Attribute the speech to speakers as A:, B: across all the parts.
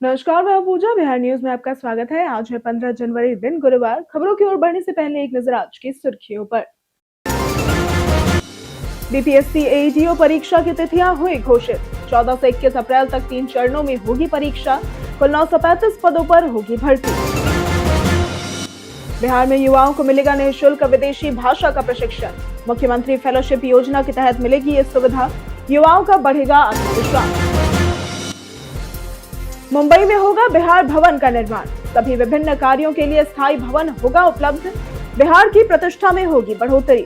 A: नमस्कार, मैं पूजा। बिहार न्यूज में आपका स्वागत है। आज है 15 जनवरी, दिन गुरुवार। खबरों की ओर बढ़ने से पहले एक नजर आज की सुर्खियों पर। बीपीएससी एईडीओ परीक्षा की तिथियां हुई घोषित। 14 से 21 अप्रैल तक 3 चरणों में होगी परीक्षा। कुल 935 पदों पर होगी भर्ती। बिहार में युवाओं को मिलेगा निःशुल्क विदेशी भाषा का प्रशिक्षण। मुख्यमंत्री फेलोशिप योजना के तहत मिलेगी ये सुविधा। युवाओं का बढ़ेगा आत्मविश्वास। मुंबई में होगा बिहार भवन का निर्माण। सभी विभिन्न कार्यों के लिए स्थायी भवन होगा उपलब्ध। बिहार की प्रतिष्ठा में होगी बढ़ोतरी।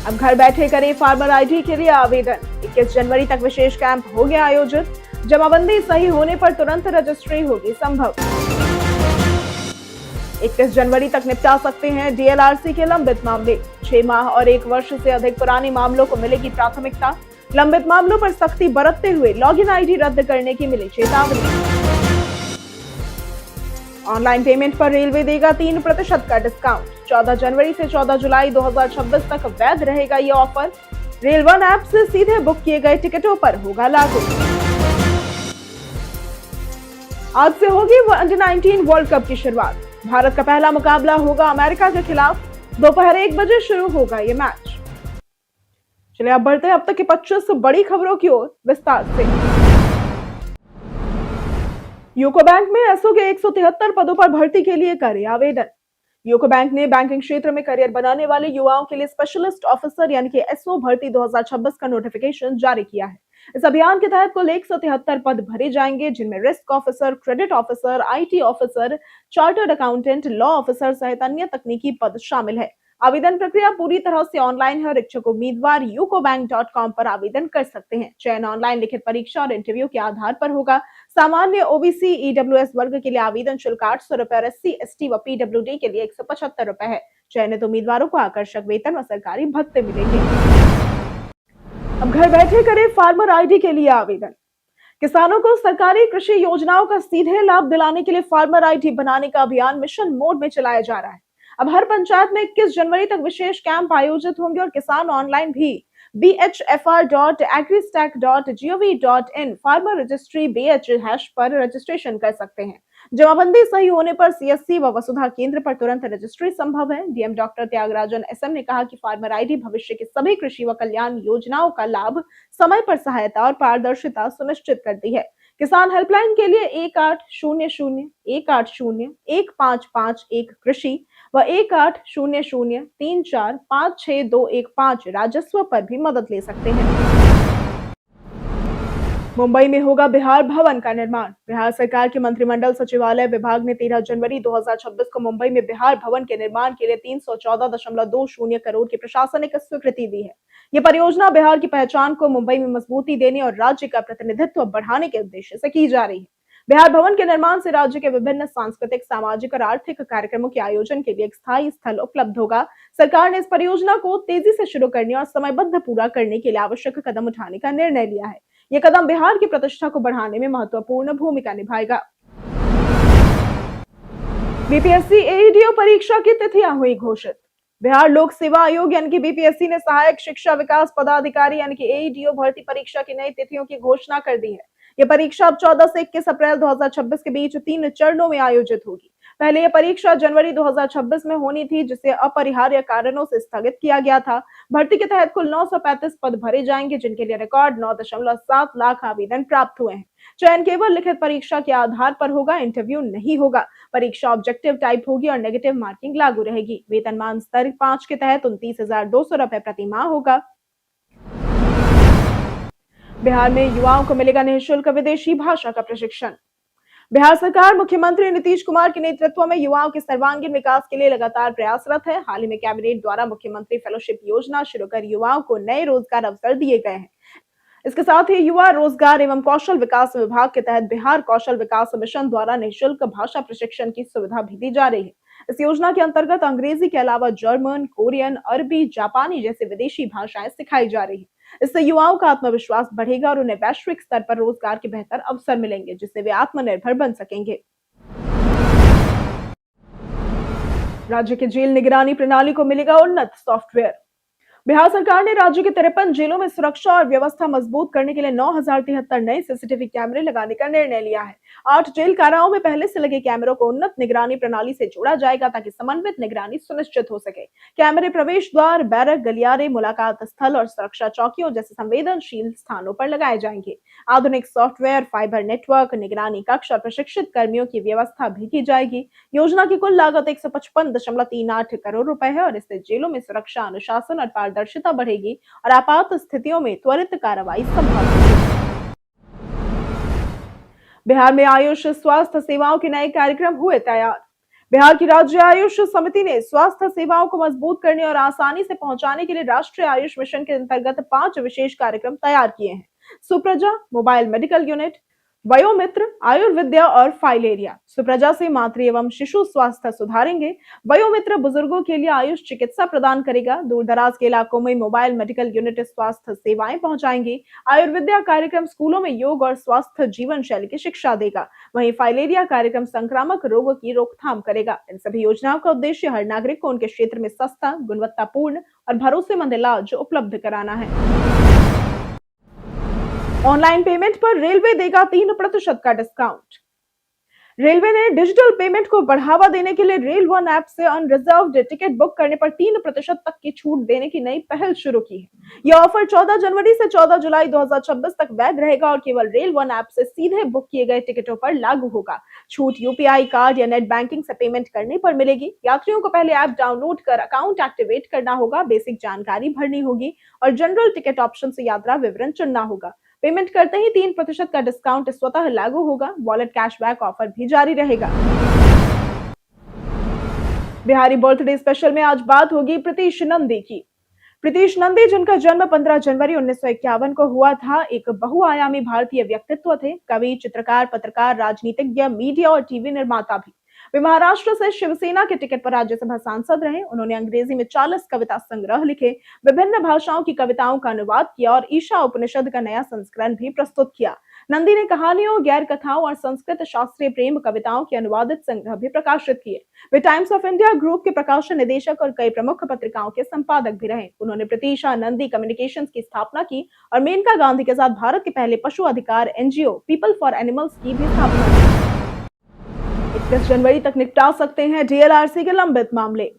A: अब घर बैठे करें फार्मर आईडी के लिए आवेदन। 21 जनवरी तक विशेष कैंप हो गया आयोजित। जमाबंदी सही होने पर तुरंत रजिस्ट्री होगी संभव। 21 जनवरी तक निपटा सकते हैं डीएलआरसी के लंबित मामले। 6 माह और 1 वर्ष से अधिक पुराने मामलों को मिलेगी प्राथमिकता। लंबित मामलों पर सख्ती बरतते हुए लॉगिन आईडी रद्द करने की मिली चेतावनी। ऑनलाइन पेमेंट पर रेलवे देगा 3% का डिस्काउंट। 14 जनवरी से 14 जुलाई 2026 तक वैध रहेगा ये ऑफर। रेल वन ऐप से सीधे बुक किए गए टिकटों पर होगा लागू। आज से होगी अंडर-19 वर्ल्ड कप की शुरुआत। भारत का पहला मुकाबला होगा अमेरिका के खिलाफ। दोपहर 1 बजे शुरू होगा ये मैच। चलिए अब बढ़ते हैं अब तक की 25 बड़ी खबरों की ओर विस्तार से। यूको बैंक में एसओ के 173 पदों पर भर्ती के लिए करें आवेदन। यूको बैंक ने बैंकिंग क्षेत्र में करियर बनाने वाले युवाओं के लिए स्पेशलिस्ट ऑफिसर यानी कि एसओ भर्ती 2026 का नोटिफिकेशन जारी किया है। इस अभियान के तहत कुल 173 पद भरे जाएंगे, जिनमें risk officer, credit officer, IT officer, chartered accountant, law officer सहित अन्य तकनीकी पद शामिल है। आवेदन प्रक्रिया पूरी तरह से ऑनलाइन है और इच्छुक उम्मीदवार ucobank.com पर आवेदन कर सकते हैं। चयन ऑनलाइन लिखित परीक्षा और इंटरव्यू के आधार पर होगा। सामान्य ओबीसी ईडब्ल्यूएस वर्ग के लिए आवेदन शुल्क 800 रुपए और एससी एसटी व पीडब्ल्यूडी के लिए 175 रुपए है। चयनित उम्मीदवारों को आकर्षक वेतन व सरकारी भत्ते मिलेंगे। अब घर बैठे करें फार्मर आईडी के लिए आवेदन। किसानों को सरकारी कृषि योजनाओं का सीधे लाभ दिलाने के लिए फार्मर आईडी बनाने का अभियान मिशन मोड में चलाया जा रहा है। अब हर पंचायत में 21 जनवरी तक विशेष कैंप आयोजित होंगे और किसान ऑनलाइन भी bhfr.agristack.gov.in फार्मर रजिस्ट्री BH# पर रजिस्ट्रेशन कर सकते हैं। जमाबंदी सही होने पर सीएससी व वसुधा केंद्र पर तुरंत रजिस्ट्री संभव है। डीएम डॉक्टर त्यागराजन एसएम ने कहा कि फार्मर आईडी भविष्य की सभी कृषि व कल्याण योजनाओं का लाभ, समय पर सहायता और पारदर्शिता सुनिश्चित करती है। किसान हेल्पलाइन के लिए 1800-180-1551 कृषि व 1800-34562115 राजस्व पर भी मदद ले सकते हैं। मुंबई में होगा बिहार भवन का निर्माण। बिहार सरकार के मंत्रिमंडल सचिवालय विभाग ने 13 जनवरी 2026 को मुंबई में बिहार भवन के निर्माण के लिए 314.20 करोड़ की प्रशासनिक स्वीकृति दी है। ये परियोजना बिहार की पहचान को मुंबई में मजबूती देने और राज्य का प्रतिनिधित्व बढ़ाने के उद्देश्य से की जा रही है। बिहार भवन के निर्माण से राज्य के विभिन्न सांस्कृतिक, सामाजिक और आर्थिक कार्यक्रमों के आयोजन के लिए एक स्थायी स्थल उपलब्ध होगा। सरकार ने इस परियोजना को तेजी से शुरू करने और समयबद्ध पूरा करने के लिए आवश्यक कदम उठाने का निर्णय लिया है। ये कदम बिहार की प्रतिष्ठा को बढ़ाने में महत्वपूर्ण भूमिका निभाएगा। बीपीएससी एईडीओ परीक्षा की तिथियां हुई घोषित। बिहार लोक सेवा आयोग यानी कि बीपीएससी ने सहायक शिक्षा विकास पदाधिकारी यानी कि एईडीओ भर्ती परीक्षा की नई तिथियों की घोषणा कर दी है। यह परीक्षा अब 14 से 21 अप्रैल 2026 के बीच 3 चरणों में आयोजित होगी। पहले यह परीक्षा जनवरी 2026 में होनी थी, जिसे अपरिहार्य कारणों से स्थगित किया गया था। भर्ती के तहत कुल 935 पद भरे जाएंगे, जिनके लिए रिकॉर्ड 9.7 लाख आवेदन प्राप्त हुए हैं। चयन केवल लिखित परीक्षा के आधार पर होगा, इंटरव्यू नहीं होगा। परीक्षा ऑब्जेक्टिव टाइप होगी और नेगेटिव मार्किंग लागू रहेगी। वेतनमान स्तर 5 के तहत 29,200 रुपए प्रति माह होगा। बिहार में युवाओं को मिलेगा निःशुल्क विदेशी भाषा का प्रशिक्षण। बिहार सरकार मुख्यमंत्री नीतीश कुमार के नेतृत्व में युवाओं के सर्वांगीण विकास के लिए लगातार प्रयासरत है। हाल ही में कैबिनेट द्वारा मुख्यमंत्री फेलोशिप योजना शुरू कर युवाओं को नए रोजगार अवसर दिए गए हैं। इसके साथ ही युवा रोजगार एवं कौशल विकास विभाग के तहत बिहार कौशल विकास मिशन द्वारा निःशुल्क भाषा प्रशिक्षण की सुविधा भी दी जा रही है। इस योजना के अंतर्गत अंग्रेजी के अलावा जर्मन, कोरियन, अरबी, जापानी जैसी विदेशी भाषाएं सिखाई जा रही है। इससे युवाओं का आत्मविश्वास बढ़ेगा और उन्हें वैश्विक स्तर पर रोजगार के बेहतर अवसर मिलेंगे, जिससे वे आत्मनिर्भर बन सकेंगे। राज्य के जेल निगरानी प्रणाली को मिलेगा उन्नत सॉफ्टवेयर। बिहार सरकार ने राज्य के 53 जेलों में सुरक्षा और व्यवस्था मजबूत करने के लिए 9,073 नए सीसीटीवी कैमरे लगाने का निर्णय लिया है। 8 जेल काराओं में पहले से लगे कैमरों को उन्नत निगरानी प्रणाली से जोड़ा जाएगा ताकि समन्वित निगरानी सुनिश्चित हो सके। कैमरे प्रवेश द्वार, बैरक, गलियारे, मुलाकात स्थल और सुरक्षा चौकियों जैसे संवेदनशील स्थानों पर लगाए जाएंगे। आधुनिक सॉफ्टवेयर, फाइबर नेटवर्क, निगरानी कक्ष और प्रशिक्षित कर्मियों की व्यवस्था भी की जाएगी। योजना की कुल लागत 155.38 करोड़ रुपए है और इससे जेलों में सुरक्षा, अनुशासन और पारदर्शिता बढ़ेगी और आपात स्थितियों में त्वरित कार्रवाई संभव होगी। बिहार में आयुष स्वास्थ्य सेवाओं के नए कार्यक्रम हुए तैयार। बिहार की राज्य आयुष समिति ने स्वास्थ्य सेवाओं को मजबूत करने और आसानी से पहुंचाने के लिए राष्ट्रीय आयुष मिशन के अंतर्गत 5 विशेष कार्यक्रम तैयार किए हैं। सुप्रजा, मोबाइल मेडिकल यूनिट, वयोमित्र, आयुर्विद्या और फाइलेरिया। सुप्रजा से मातृ एवं शिशु स्वास्थ्य सुधारेंगे। वयोमित्र बुजुर्गों के लिए आयुष चिकित्सा प्रदान करेगा। दूर दराज के इलाकों में मोबाइल मेडिकल यूनिट स्वास्थ्य सेवाएं पहुंचाएंगी। आयुर्विद्या कार्यक्रम स्कूलों में योग और स्वास्थ्य जीवन शैली की शिक्षा देगा। वहीं फाइलेरिया कार्यक्रम संक्रामक रोगों की रोकथाम करेगा। इन सभी योजनाओं का उद्देश्य हर नागरिक को उनके क्षेत्र में सस्ता, गुणवत्तापूर्ण और भरोसेमंद इलाज उपलब्ध कराना है। ऑनलाइन पेमेंट पर रेलवे देगा 3% का डिस्काउंट। रेलवे ने डिजिटल पेमेंट को बढ़ावा देने के लिए रेल वन ऐप से अनरिजर्व्ड टिकट बुक करने पर 3% तक की छूट देने की नई पहल शुरू की है। यह ऑफर 14 जनवरी से 14 जुलाई 2026 तक वैध रहेगा और केवल रेल वन ऐप से सीधे बुक किए गए टिकटों पर लागू होगा। छूट यूपीआई कार्ड या नेट बैंकिंग से पेमेंट करने पर मिलेगी। यात्रियों को पहले ऐप डाउनलोड कर अकाउंट एक्टिवेट करना होगा, बेसिक जानकारी भरनी होगी और जनरल टिकट ऑप्शन से यात्रा विवरण चुनना होगा। पेमेंट करते ही 3% का डिस्काउंट स्वतः लागू होगा। वॉलेट कैशबैक ऑफर भी जारी रहेगा। बिहारी बर्थडे स्पेशल में आज बात होगी प्रीतिश नंदी की। प्रीतिश नंदी, जिनका जन्म 15 जनवरी 1951 को हुआ था, एक बहुआयामी भारतीय व्यक्तित्व थे। कवि, चित्रकार, पत्रकार, राजनीतिज्ञ, मीडिया और टीवी निर्माता भी। वे महाराष्ट्र से शिवसेना के टिकट पर राज्यसभा सांसद रहे। उन्होंने अंग्रेजी में 40 कविता संग्रह लिखे, विभिन्न भाषाओं की कविताओं का अनुवाद किया और ईशा उपनिषद का नया संस्करण भी प्रस्तुत किया। नंदी ने कहानियों, गैर कथाओं और संस्कृत शास्त्रीय प्रेम कविताओं के अनुवादित संग्रह भी प्रकाशित किए। वे टाइम्स ऑफ इंडिया ग्रुप के प्रकाशन निदेशक और कई प्रमुख पत्रिकाओं के संपादक भी रहे। उन्होंने प्रीतिशा नंदी कम्युनिकेशंस की स्थापना की और मेनका गांधी के साथ भारत के पहले पशु अधिकार एनजीओ पीपल फॉर एनिमल्स की भी स्थापना की। 31 जनवरी तक निपटा सकते हैं डीएलआरसी के लंबित मामले।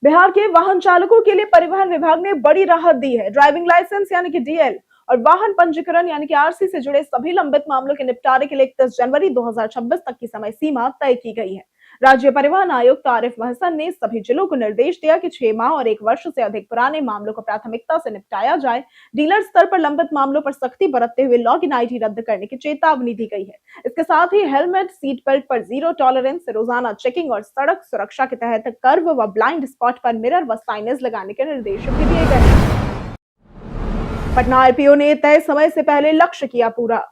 A: बिहार के वाहन चालकों के लिए परिवहन विभाग ने बड़ी राहत दी है। ड्राइविंग लाइसेंस यानी कि डीएल और वाहन पंजीकरण यानी कि आरसी से जुड़े सभी लंबित मामलों के निपटारे के लिए 31 जनवरी 2026 तक की समय सीमा तय की गई है। राज्य परिवहन आयुक्त आरिफ महसन ने सभी जिलों को निर्देश दिया कि 6 माह और 1 वर्ष से अधिक पुराने मामलों को प्राथमिकता से निपटाया जाए। डीलर स्तर पर लंबित मामलों पर सख्ती बरतते हुए लॉग इन आईडी रद्द करने की चेतावनी दी गई है। इसके साथ ही हेलमेट, सीट बेल्ट पर जीरो टॉलरेंस, रोजाना चेकिंग और सड़क सुरक्षा के तहत कर्व व ब्लाइंड स्पॉट पर मिरर व साइनेज लगाने के निर्देश भी दिए गए। पटना आरपीओ ने तय समय से पहले लक्ष्य किया पूरा।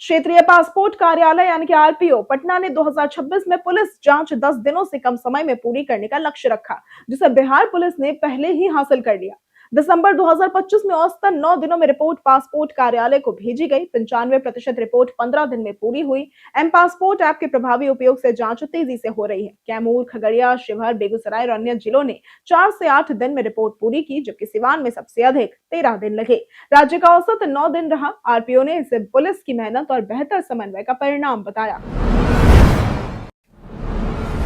A: क्षेत्रीय पासपोर्ट कार्यालय यानी कि आरपीओ पटना ने 2026 में पुलिस जांच 10 दिनों से कम समय में पूरी करने का लक्ष्य रखा, जिसे बिहार पुलिस ने पहले ही हासिल कर लिया। दिसंबर 2025 में औसतन 9 दिनों में रिपोर्ट पासपोर्ट कार्यालय को भेजी गई। 95% रिपोर्ट 15 दिन में पूरी हुई। एम पासपोर्ट ऐप के प्रभावी उपयोग से जांच तेजी से हो रही है। कैमूर, खगड़िया, शिवहर, बेगूसराय और अन्य जिलों ने 4 से 8 दिन में रिपोर्ट पूरी की, जबकि सिवान में सबसे अधिक 13 दिन लगे। राज्य का औसत 9 दिन रहा। आरपीओ ने इसे पुलिस की मेहनत और बेहतर समन्वय का परिणाम बताया।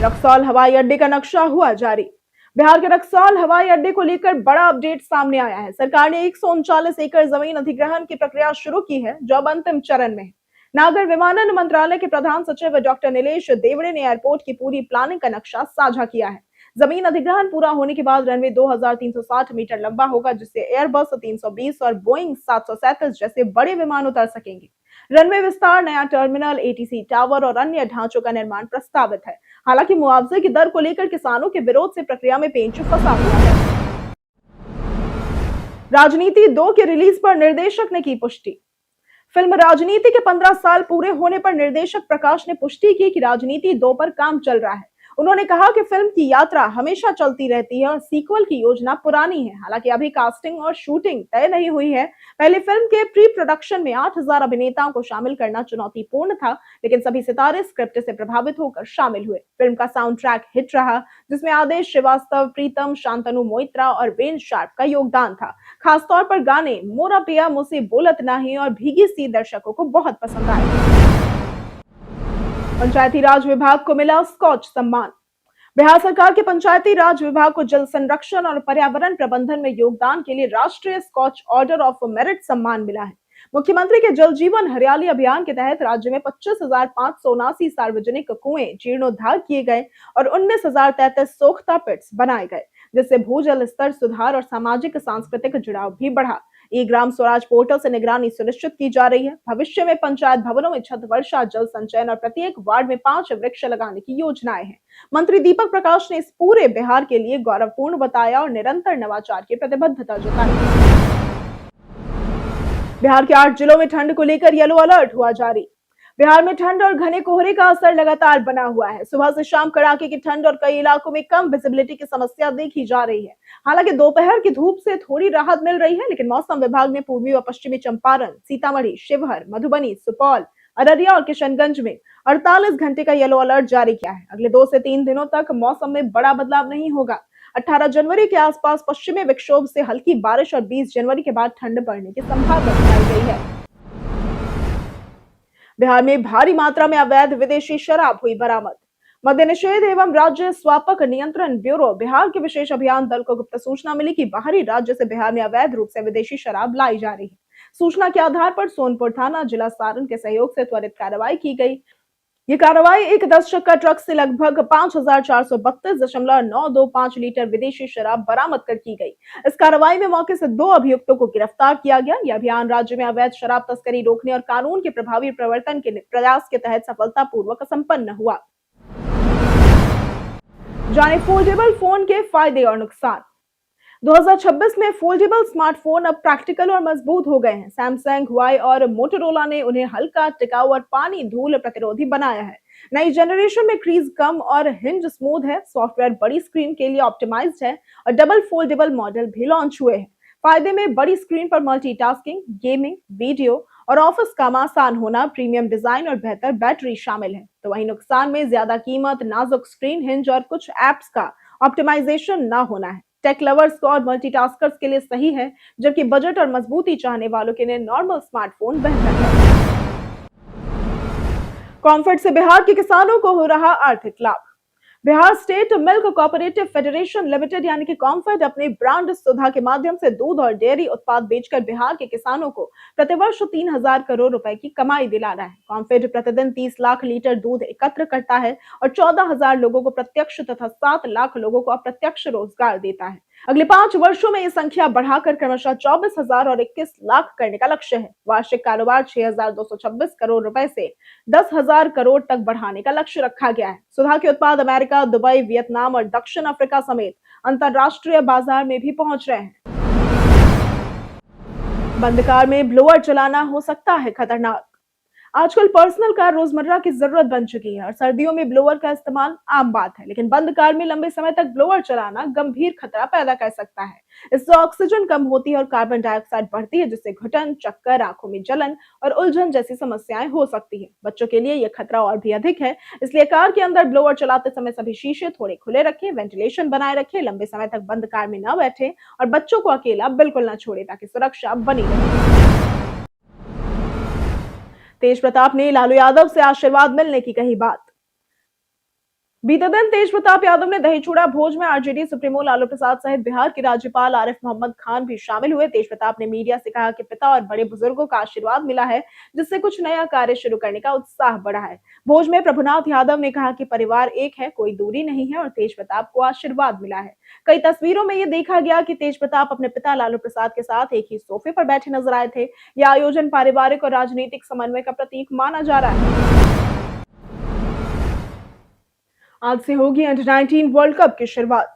A: रक्सौल हवाई अड्डे का नक्शा हुआ जारी। बिहार के रक्सौल हवाई अड्डे को लेकर बड़ा अपडेट सामने आया है। सरकार ने 139 एकड़ जमीन अधिग्रहण की प्रक्रिया शुरू की है, जो अब अंतिम चरण में है। नागर विमानन मंत्रालय के प्रधान सचिव डॉक्टर नीलेश देवड़े ने एयरपोर्ट की पूरी प्लानिंग का नक्शा साझा किया है। जमीन अधिग्रहण पूरा होने के बाद रनवे 2360 मीटर लंबा होगा, जिससे एयरबस 320 और बोइंग 737 जैसे बड़े विमान उतर सकेंगे। रनवे विस्तार, नया टर्मिनल, एटीसी टावर और अन्य ढांचों का निर्माण प्रस्तावित है। हालांकि मुआवजे की दर को लेकर किसानों के विरोध से प्रक्रिया में पेंच फंसा हुआ है। राजनीति 2 के रिलीज पर निर्देशक ने की पुष्टि। फिल्म राजनीति के 15 साल पूरे होने पर निर्देशक प्रकाश ने पुष्टि की कि राजनीति 2 पर काम चल रहा है। उन्होंने कहा कि फिल्म की यात्रा हमेशा चलती रहती है और सीक्वल की योजना पुरानी है। हालांकि अभी कास्टिंग और शूटिंग तय नहीं हुई है। पहली फिल्म के प्री प्रोडक्शन में 8,000 अभिनेताओं को शामिल करना चुनौतीपूर्ण था, लेकिन सभी सितारे स्क्रिप्ट से प्रभावित होकर शामिल हुए। फिल्म का साउंड ट्रैक हिट रहा, जिसमें आदेश श्रीवास्तव, प्रीतम, शांतनु मोइत्रा और वेन शार्प का योगदान था। खासतौर पर गाने मोरा पिया मुझसे बोलत नाही और भीगी सी दर्शकों को बहुत पसंद आए। पंचायती राज विभाग को मिला स्कॉच सम्मान। बिहार सरकार के पंचायती राज विभाग को जल संरक्षण और पर्यावरण प्रबंधन में योगदान के लिए राष्ट्रीय स्कॉच ऑर्डर ऑफ मेरिट सम्मान मिला है। मुख्यमंत्री के जल जीवन हरियाली अभियान के तहत राज्य में 25,579 सार्वजनिक कुएं जीर्णोद्धार किए गए और 19,033 सोख्ता पिट्स बनाए गए, जिससे भूजल स्तर सुधार और सामाजिक सांस्कृतिक जुड़ाव भी बढ़ा। ई ग्राम स्वराज पोर्टल से निगरानी सुनिश्चित की जा रही है। भविष्य में पंचायत भवनों में छत वर्षा, जल संचयन और प्रत्येक वार्ड में 5 वृक्ष लगाने की योजनाएं हैं। मंत्री दीपक प्रकाश ने इस पूरे बिहार के लिए गौरवपूर्ण बताया और निरंतर नवाचार की प्रतिबद्धता जताई। बिहार के 8 जिलों में ठंड को लेकर येलो अलर्ट हुआ जारी। बिहार में ठंड और घने कोहरे का असर लगातार बना हुआ है। सुबह से शाम कड़ाके की ठंड और कई इलाकों में कम विजिबिलिटी की समस्या देखी जा रही है। हालांकि दोपहर की धूप से थोड़ी राहत मिल रही है, लेकिन मौसम विभाग ने पूर्वी व पश्चिमी चंपारण, सीतामढ़ी, शिवहर, मधुबनी, सुपौल, अररिया और किशनगंज में 48 घंटे का येलो अलर्ट जारी किया है। अगले 2 से 3 दिनों तक मौसम में बड़ा बदलाव नहीं होगा। 18 जनवरी के आसपास पश्चिमी विक्षोभ से हल्की बारिश और 20 जनवरी के बाद ठंड बढ़ने की संभावना जताई गई है। बिहार में भारी मात्रा में अवैध विदेशी शराब हुई बरामद। मद्य निषेध एवं राज्य स्वापक नियंत्रण ब्यूरो बिहार के विशेष अभियान दल को गुप्त सूचना मिली कि बाहरी राज्य से बिहार में अवैध रूप से विदेशी शराब लाई जा रही है। सूचना के आधार पर सोनपुर थाना, जिला सारण के सहयोग से त्वरित कार्रवाई की गई। ये कार्रवाई एक 10 चक्का ट्रक से लगभग 5,432.925 लीटर विदेशी शराब बरामद कर की गई। इस कार्रवाई में मौके से 2 अभियुक्तों को गिरफ्तार किया गया। यह अभियान राज्य में अवैध शराब तस्करी रोकने और कानून के प्रभावी प्रवर्तन के प्रयास के तहत सफलतापूर्वक संपन्न हुआ। जाने फोल्डेबल फोन के फायदे और नुकसान। 2026 में फोल्डेबल स्मार्टफोन अब प्रैक्टिकल और मजबूत हो गए हैं। सैमसंग, हुआई और मोटोरोला ने उन्हें हल्का, टिकाऊ और पानी धूल प्रतिरोधी बनाया है। नई जनरेशन में क्रीज कम और हिंज स्मूथ है। सॉफ्टवेयर बड़ी स्क्रीन के लिए ऑप्टिमाइज्ड है और डबल फोल्डेबल मॉडल भी लॉन्च हुए हैं। फायदे में बड़ी स्क्रीन पर मल्टीटास्किंग, गेमिंग, वीडियो और ऑफिस काम आसान होना, प्रीमियम डिजाइन और बेहतर बैटरी शामिल है। तो वहीं नुकसान में ज्यादा कीमत, नाजुक स्क्रीन, हिंज और कुछ एप्स का ऑप्टिमाइजेशन ना होना है। टेक लवर्स को और मल्टीटास्कर्स के लिए सही है, जबकि बजट और मजबूती चाहने वालों के लिए नॉर्मल स्मार्टफोन बेहतर है। कॉम्फर्ट से बिहार के किसानों को हो रहा आर्थिक लाभ। Bihar state milk cooperative federation limited यानी कि कॉम्फेड अपने ब्रांड सुधा के माध्यम से दूध और डेयरी उत्पाद बेचकर बिहार के किसानों को प्रतिवर्ष 3,000 करोड़ रुपए की कमाई दिला रहा है। कॉम्फेड प्रतिदिन 30 लाख लीटर दूध एकत्र करता है और 14,000 लोगों को प्रत्यक्ष तथा 7 लाख लोगों को अप्रत्यक्ष रोजगार देता है। अगले 5 वर्षों में ये संख्या बढ़ाकर क्रमशः 24,000 और 21 लाख करने का लक्ष्य है। वार्षिक कारोबार 6,226 करोड़ रुपए से 10,000 करोड़ तक बढ़ाने का लक्ष्य रखा गया है। सुधा के उत्पाद अमेरिका, दुबई, वियतनाम और दक्षिण अफ्रीका समेत अंतरराष्ट्रीय बाजार में भी पहुंच रहे हैं। बंद कार में ब्लोअर चलाना हो सकता है खतरनाक। आजकल पर्सनल कार रोजमर्रा की जरूरत बन चुकी है और सर्दियों में ब्लोअर का इस्तेमाल आम बात है, लेकिन बंद कार में लंबे समय तक ब्लोअर चलाना गंभीर खतरा पैदा कर सकता है। इससे ऑक्सीजन कम होती है और कार्बन डाइऑक्साइड बढ़ती है, जिससे घुटन, चक्कर, आंखों में जलन और उलझन जैसी समस्याएं हो सकती है। बच्चों के लिए यह खतरा और भी अधिक है, इसलिए कार के अंदर ब्लोअर चलाते समय सभी शीशे थोड़े खुले रखें, वेंटिलेशन बनाए रखें, लंबे समय तक बंद कार में न बैठे और बच्चों को अकेला बिल्कुल न छोड़े ताकि सुरक्षा बनी रहे। तेज प्रताप ने लालू यादव से आशीर्वाद मिलने की कही बात। बीते दिन तेज प्रताप यादव ने दहीचूड़ा भोज में आरजेडी सुप्रीमो लालू प्रसाद सहित बिहार के राज्यपाल आरिफ मोहम्मद खान भी शामिल हुए। तेज प्रताप ने मीडिया से कहा कि पिता और बड़े बुजुर्गों का आशीर्वाद मिला है, जिससे कुछ नया कार्य शुरू करने का उत्साह बढ़ा है। भोज में प्रभुनाथ यादव ने कहा कि परिवार एक है, कोई दूरी नहीं है और तेज प्रताप को आशीर्वाद मिला है। कई तस्वीरों में ये देखा गया कि तेज प्रताप अपने पिता लालू प्रसाद के साथ एक ही सोफे पर बैठे नजर आए थे। यह आयोजन पारिवारिक और राजनीतिक समन्वय का प्रतीक माना जा रहा है। आज से होगी अंडर-19 वर्ल्ड कप की शुरुआत।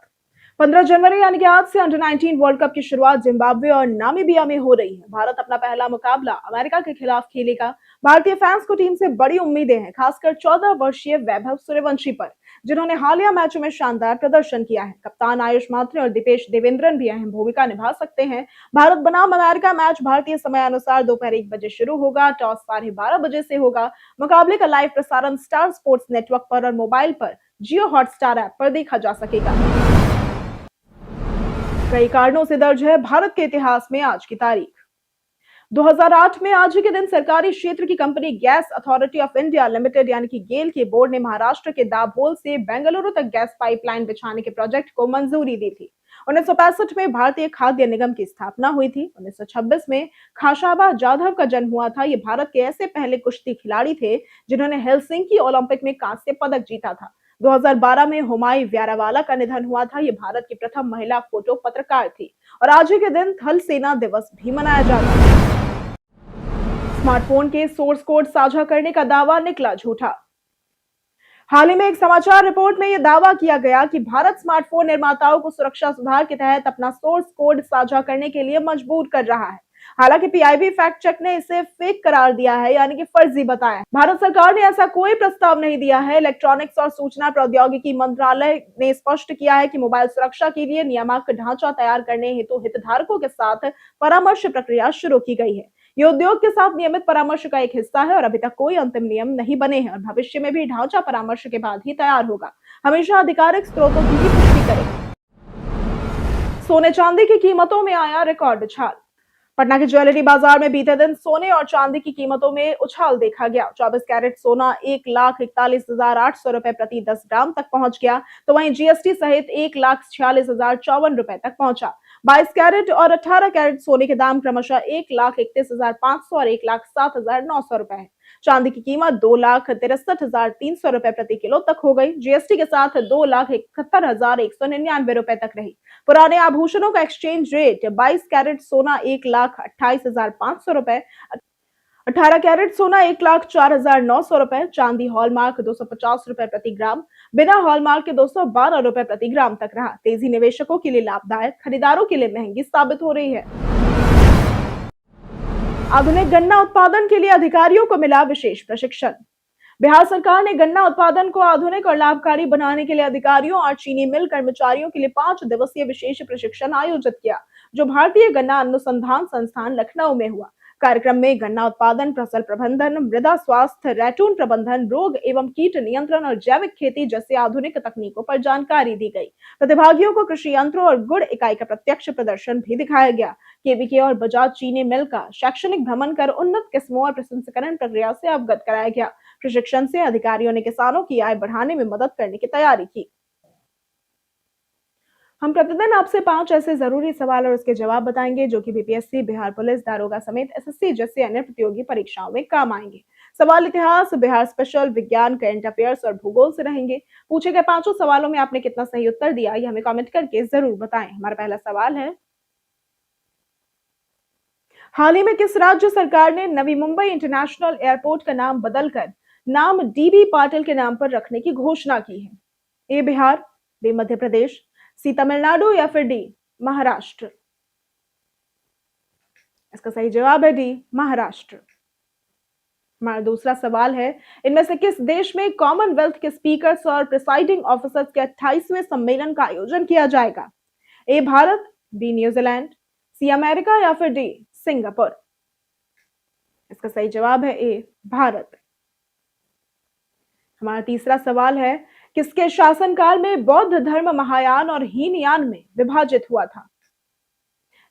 A: 15 जनवरी यानी कि आज से अंडर-19 वर्ल्ड कप की शुरुआत जिम्बाब्वे और नामीबिया में हो रही है। भारत अपना पहला मुकाबला अमेरिका के खिलाफ खेलेगा। भारतीय फैंस को टीम से बड़ी उम्मीदें हैं, खासकर 14 वर्षीय वैभव सूर्यवंशी पर। जिन्होंने हालिया मैचों में शानदार प्रदर्शन किया है। कप्तान आयुष मात्रे और दीपेश देवेंद्रन भी अहम भूमिका निभा सकते हैं। भारत बनाम अमेरिका मैच भारतीय समय अनुसार दोपहर 1 बजे शुरू होगा। टॉस 12:30 बजे से होगा। मुकाबले का लाइव प्रसारण स्टार स्पोर्ट्स नेटवर्क पर और मोबाइल पर जियो हॉटस्टार ऐप पर देखा जा सकेगा। कई कारणों से दर्ज है भारत के इतिहास में आज की तारीख। 2008 में आज ही के दिन सरकारी क्षेत्र की company gas authority of India limited यानी कि गेल के बोर्ड ने महाराष्ट्र के दाभोल से बेंगलुरु तक गैस पाइपलाइन बिछाने के प्रोजेक्ट को मंजूरी दी थी। 1965 में भारतीय खाद्य निगम की स्थापना हुई थी। 1926 में खाशाबा जाधव का जन्म हुआ था। ये भारत के ऐसे पहले कुश्ती खिलाड़ी थे जिन्होंने हेलसिंकी ओलंपिक में कांस्य पदक जीता था। 2012 में हुमायूं व्यारावाला का निधन हुआ था। ये भारत की प्रथम महिला फोटो पत्रकार थी। और आज ही के दिन थल सेना दिवस भी मनाया जाता है। स्मार्टफोन के सोर्स कोड साझा करने का दावा निकला झूठा। हाल ही में एक समाचार रिपोर्ट में यह दावा किया गया कि भारत स्मार्टफोन निर्माताओं को सुरक्षा सुधार के तहत अपना सोर्स कोड साझा करने के लिए मजबूर कर रहा है। हालांकि पीआईबी फैक्ट चेक ने इसे फेक करार दिया है यानी कि फर्जी बताया है। भारत सरकार ने ऐसा कोई प्रस्ताव नहीं दिया है। इलेक्ट्रॉनिक्स और सूचना प्रौद्योगिकी मंत्रालय ने स्पष्ट किया है कि मोबाइल सुरक्षा के लिए नियामक ढांचा तैयार करने हेतु हितधारकों के साथ परामर्श प्रक्रिया शुरू की गई है। ये उद्योग के साथ नियमित परामर्श का एक हिस्सा है और अभी तक कोई अंतिम नियम नहीं बने हैं और भविष्य में भी ढांचा परामर्श के बाद ही तैयार होगा। हमेशा आधिकारिक स्रोतों की ही पुष्टि करें। सोने चांदी की कीमतों में आया रिकॉर्ड उछाल। पटना के ज्वेलरी बाजार में बीते दिन सोने और चांदी की कीमतों में उछाल देखा गया। 24 कैरेट सोना 1,41,800 रुपए प्रति 10 ग्राम तक पहुंच गया, तो वहीं जीएसटी सहित 1,46,054 रुपए तक पहुंचा। 22 कैरेट और 18 कैरेट सोने के दाम क्रमशः 1,31,500 और 1,07,900 रुपए है। चांदी की कीमत 2,63,300 रुपए प्रति किलो तक हो गई। जीएसटी के साथ 2,71,199 रुपए तक रही। पुराने आभूषणों का एक्सचेंज रेट 22 कैरेट सोना 1,28,500 रुपए, 18 कैरेट सोना 1,04,900 रुपए, चांदी हॉलमार्क 250 रुपए प्रति ग्राम, बिना हॉलमार्क के 212 रुपए प्रति ग्राम तक रहा। तेजी निवेशकों के लिए लाभदायक, खरीदारों के लिए महंगी साबित हो रही है। आधुनिक गन्ना उत्पादन के लिए अधिकारियों को मिला विशेष प्रशिक्षण। बिहार सरकार ने गन्ना उत्पादन को आधुनिक और लाभकारी बनाने के लिए अधिकारियों और चीनी मिल कर्मचारियों के लिए 5 दिवसीय विशेष प्रशिक्षण आयोजित किया, जो भारतीय गन्ना अनुसंधान संस्थान लखनऊ में हुआ। कार्यक्रम में गन्ना उत्पादन, फसल प्रबंधन, मृदा स्वास्थ्य, रैटून प्रबंधन, रोग एवं कीट नियंत्रण और जैविक खेती जैसे आधुनिक तकनीकों पर जानकारी दी गई। प्रतिभागियों को कृषि यंत्रों और गुड़ इकाई का प्रत्यक्ष प्रदर्शन भी दिखाया गया। केवीके और बजाज चीनी मिल का शैक्षणिक भ्रमण कर उन्नत किस्मों और प्रसंस्करण प्रक्रिया से अवगत कराया गया। प्रशिक्षण से अधिकारियों ने किसानों की आय बढ़ाने में मदद करने की तैयारी की। हम प्रतिदिन आपसे 5 ऐसे जरूरी सवाल और उसके जवाब बताएंगे जो कि बीपीएससी, बिहार पुलिस, दारोगा समेत एसएससी जैसे अन्य प्रतियोगी परीक्षाओं में काम आएंगे। सवाल इतिहास, बिहार स्पेशल, विज्ञान, करंट अफेयर्स और भूगोल से रहेंगे। पूछे गए 5 सवालों में आपने कितना सही उत्तर दिया, ये हमें कमेंट करके जरूर बताएं। हमारा पहला सवाल है, हाल ही में किस राज्य सरकार ने नवी मुंबई इंटरनेशनल एयरपोर्ट का नाम बदलकर नाम डीबी पाटिल के नाम पर रखने की घोषणा की है? ए बिहार, बी मध्य प्रदेश, सी तमिलनाडु या फिर डी महाराष्ट्र? इसका सही जवाब है डी महाराष्ट्र। हमारा दूसरा सवाल है, इनमें से किस देश में कॉमनवेल्थ के स्पीकर्स और प्रिसाइडिंग ऑफिसर्स के 28वें सम्मेलन का आयोजन किया जाएगा? A Bharat, B New Zealand, C America या फिर डी सिंगापुर? इसका सही जवाब है ए भारत। हमारा तीसरा सवाल है, किसके शासनकाल में बौद्ध धर्म महायान और हीनयान में विभाजित हुआ था?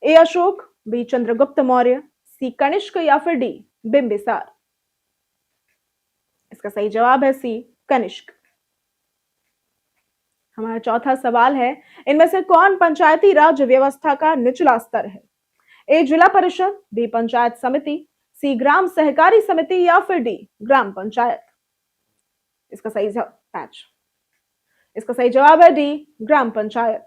A: ए अशोक, बी चंद्रगुप्त मौर्य, सी कनिष्क या फिर डी बिंबिसार? इसका सही जवाब है सी कनिष्क। हमारा चौथा सवाल है, इनमें से कौन पंचायती राज व्यवस्था का निचला स्तर है? ए जिला परिषद, बी पंचायत समिति, सी ग्राम सहकारी समिति या फिर डी ग्राम पंचायत? इसका सही जवाब है डी ग्राम पंचायत।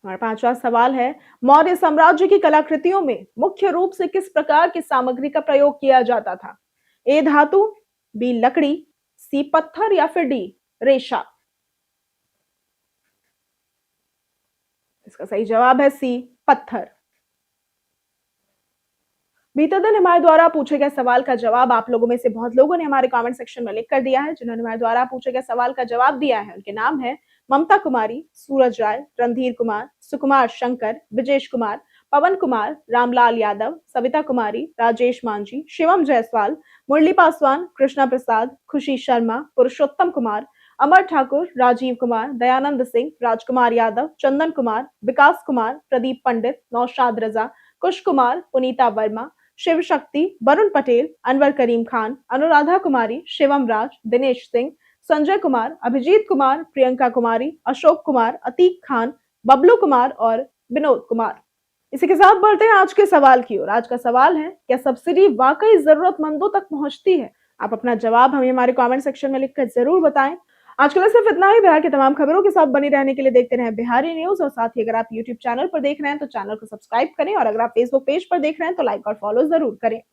A: हमारा पांचवा सवाल है, मौर्य साम्राज्य की कलाकृतियों में मुख्य रूप से किस प्रकार की सामग्री का प्रयोग किया जाता था? ए धातु, बी लकड़ी, सी पत्थर या फिर डी रेशा? इसका सही जवाब है सी पत्थर। बीते दिन हमारे द्वारा पूछे गए सवाल का जवाब आप लोगों में से बहुत लोगों ने हमारे कमेंट सेक्शन में लिख कर दिया है। जिन्होंने हमारे द्वारा पूछे गए सवाल का जवाब दिया है उनके नाम है ममता कुमारी, सूरज राय, रणधीर कुमार, सुकुमार शंकर, विजेश कुमार, पवन कुमार, रामलाल यादव, सविता कुमारी, राजेश मांझी, शिवम जायसवाल, मुरली पासवान, कृष्णा प्रसाद, खुशी शर्मा, पुरुषोत्तम कुमार, अमर ठाकुर, राजीव कुमार, दयानंद सिंह, राजकुमार यादव, चंदन कुमार, विकास कुमार, प्रदीप पंडित, नौशाद रजा, कुश कुमार, पुनीता वर्मा, शिव शक्ति, वरुण पटेल, अनवर करीम खान, अनुराधा कुमारी, शिवम राज, दिनेश सिंह, संजय कुमार, अभिजीत कुमार, प्रियंका कुमारी, अशोक कुमार, अतीक खान, बबलू कुमार और विनोद कुमार। इसी के साथ बढ़ते हैं आज के सवाल की ओर। आज का सवाल है, क्या सब्सिडी वाकई जरूरतमंदों तक पहुंचती है? आप अपना जवाब हमें हमारे कमेंट सेक्शन में लिखकर जरूर बताएं। आज के लिए सिर्फ इतना ही। बिहार की तमाम खबरों के साथ बने रहने के लिए देखते रहें बिहारी न्यूज, और साथ ही अगर आप यूट्यूब चैनल पर देख रहे हैं तो चैनल को सब्सक्राइब करें, और अगर आप फेसबुक पेज पर देख रहे हैं तो लाइक और फॉलो जरूर करें।